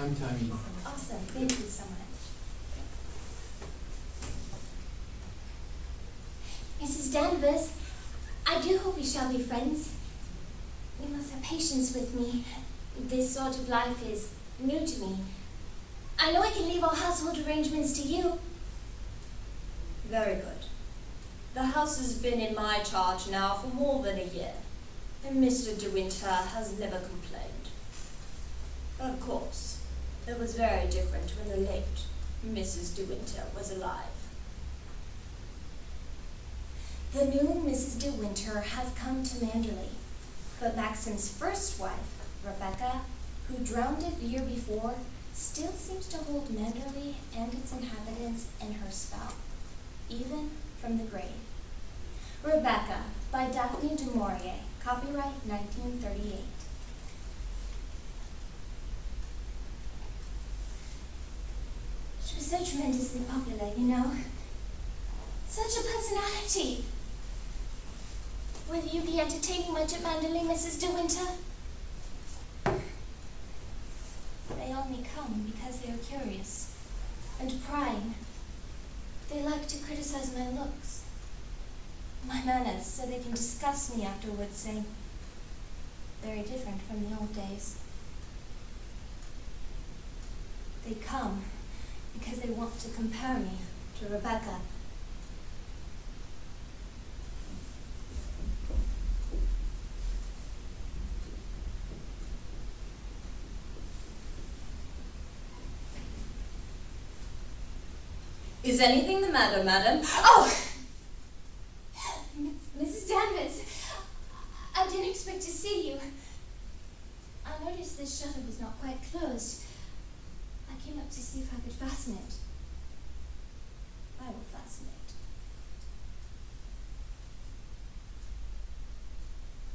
I'm Tony. Awesome. Thank you so much. Mrs. Danvers, I do hope we shall be friends. You must have patience with me. This sort of life is new to me. I know I can leave all household arrangements to you. Very good. The house has been in my charge now for more than a year, and Mr. De Winter has never complained. Of course, it was very different when the late Mrs. De Winter was alive. The new Mrs. De Winter has come to Manderley, but Maxim's first wife, Rebecca, who drowned a year before, still seems to hold Manderley and its inhabitants in her spell, even from the grave. Rebecca, by Daphne du Maurier, copyright 1938. She was so tremendously popular, you know. Such a personality. Will you be entertaining much at Manderley, Mrs. De Winter? They only come because they are curious and prying. They like to criticize my looks, my manners, so they can discuss me afterwards, saying, very different from the old days. They come because they want to compare me to Rebecca. Is anything the matter, madam? Oh! Mrs. Danvers, I didn't expect to see you. I noticed this shutter was not quite closed. I came up to see if I could fasten it. I will fasten it.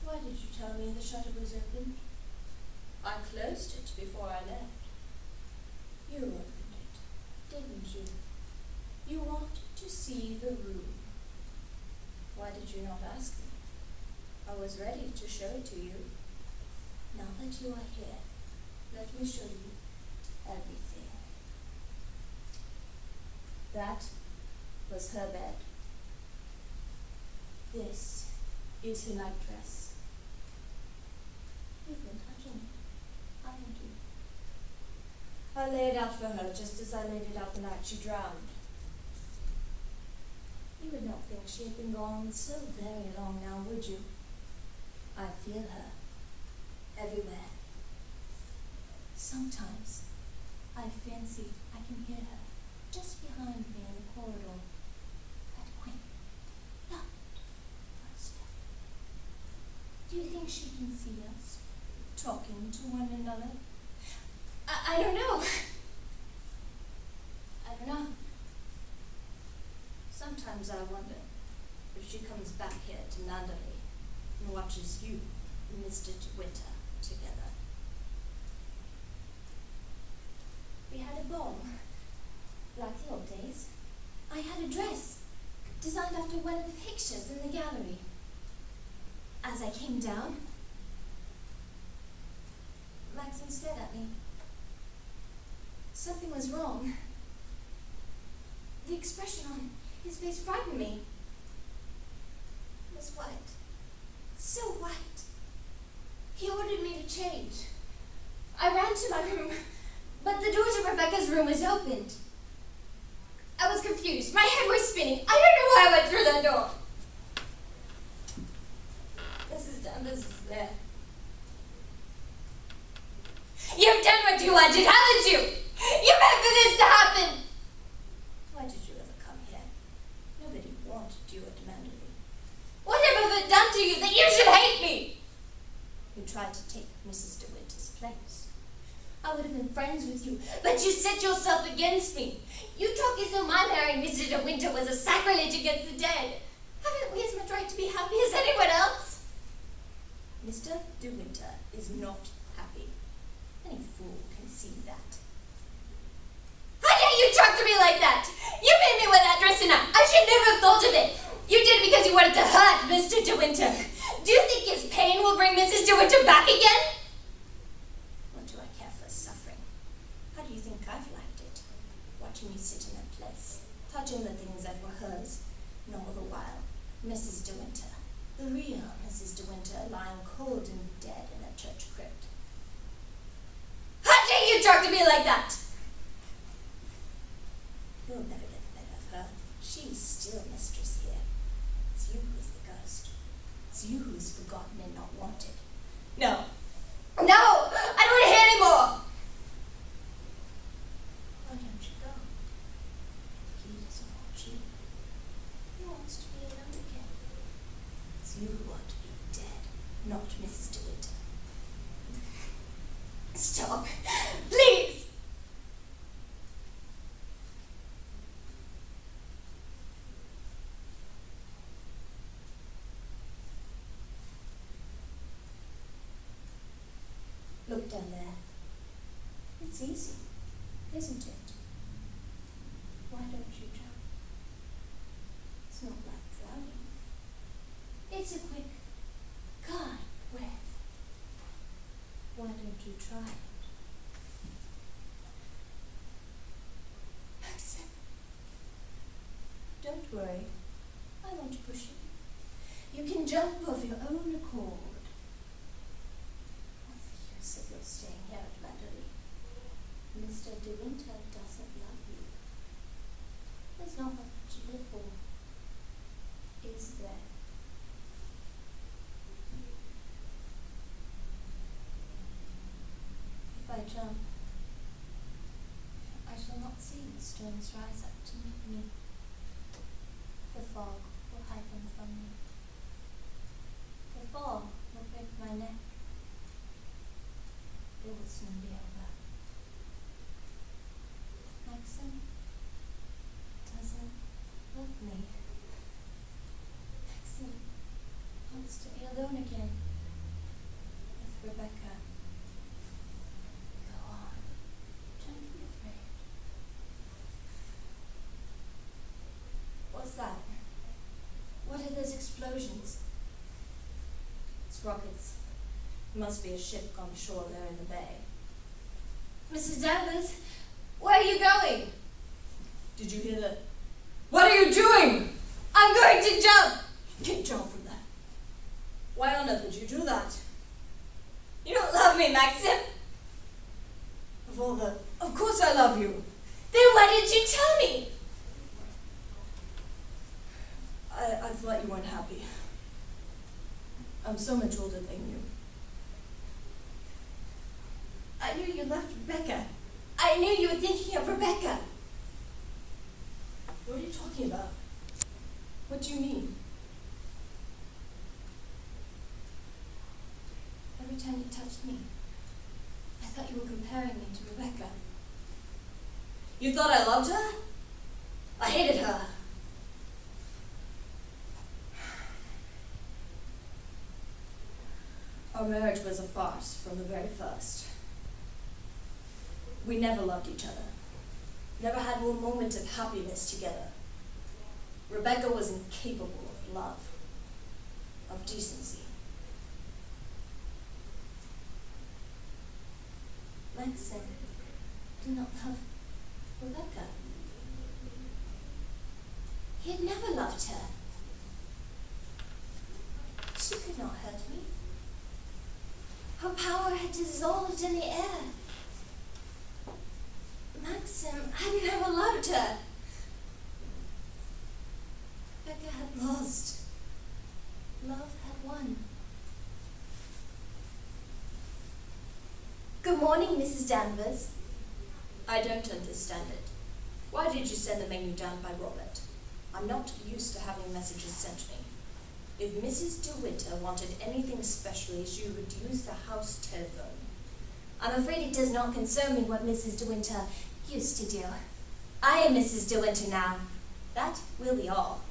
Why did you tell me the shutter was open? I closed it before I left. You opened it, didn't you? You wanted to see the room. Why did you not ask me? I was ready to show it to you. Now that you are here, let me show you everything. That was her bed. This is her nightdress. You've been touching it, haven't you? I laid it out for her just as I laid it out the night she drowned. You would not think she had been gone so very long now, would you? I feel her everywhere. Sometimes I fancy I can hear her just behind me in the corridor. That quaint, loud footstep. Do you think she can see us talking to one another? I don't know. I don't know. Sometimes I wonder if she comes back here to Manderley and watches you and Mr. De Winter together. We had a ball, like the old days. I had a dress, designed after one of the pictures in the gallery. As I came down, Maxim stared at me. Something was wrong. The expression on his face frightened me. It was white, so white. He ordered me to change. I ran to my room, but the door to Rebecca's room was opened. I was confused. My head was spinning. I don't know why I went through that door. Mrs. Danvers is there. You've done what you wanted, haven't you? You meant for this to happen. Why did you ever come here? Nobody wanted you at Manderley. What have I done to you that you should hate me? You tried to take Mrs. De Winter's place. I would have been friends with you, but you set yourself against me. You talk as though my marrying Mr. De Winter was a sacrilege against the dead. Haven't we as much right to be happy as anyone else? Mr. De Winter is not happy. Any fool can see that. How dare you talk to me like that? You made me wear that dress tonight. I should never have thought of it. You did it because you wanted to hurt Mr. De Winter. Do you think his pain will bring Mrs. De Winter back again? What do I care for suffering? How do you think I've liked it? Watching you sit in that place, touching the things that were hers, and all the while, Mrs. De Winter, the real Mrs. De Winter, lying cold and dead in a church crypt. How dare you talk to me like that? You'll never get the better of her. She's still mistress here. It's you who's the ghost. It's you who's forgotten and not wanted. No! No! I don't want to hear any more! Why don't you go? He doesn't want you. He wants to be alone again. It's you who ought to be dead, not Mrs. De Winter. Stop! Please! Look down there. It's easy, isn't it? Why don't you jump? It's not like drowning. It's a quick, calm breath. Why don't you try it? Maxim. Don't worry. I won't push you. You can jump of your own accord. Of your staying here at Manderley. Mr. De Winter doesn't love you. There's not much to live for, is there? If I jump, I shall not see the stones rise up to meet me. The fog will hide them from me. The fall will break my neck. It will soon be over. Maxim doesn't love me. Maxim wants to be alone again with Rebecca. Go on. Don't be afraid. What's that? What are those explosions? It's rockets. Must be a ship gone ashore there in the bay. Mrs. Danvers, where are you going? Did you hear that? What are you doing? I'm going to jump! Get jump from there. Why on earth would you do that? You don't love me, Maxim. Of course I love you. Then why didn't you tell me? I thought you weren't happy. I'm so much older than you. I knew you loved Rebecca. I knew you were thinking of Rebecca. What are you talking about? What do you mean? Every time you touched me, I thought you were comparing me to Rebecca. You thought I loved her? I hated her. Our marriage was a farce from the very first. We never loved each other. Never had one moment of happiness together. Rebecca was incapable of love, of decency. Maxim did not love Rebecca. He had never loved her. She could not hurt me. Her power had dissolved in the air. Maxim had never loved her. Rebecca had lost. Love had won. Good morning, Mrs. Danvers. I don't understand it. Why did you send the menu down by Robert? I'm not used to having messages sent me. If Mrs. De Winter wanted anything specially, she would use the house telephone. I'm afraid it does not concern me what Mrs. De Winter used to do. I am Mrs. De Winter now. That will be all.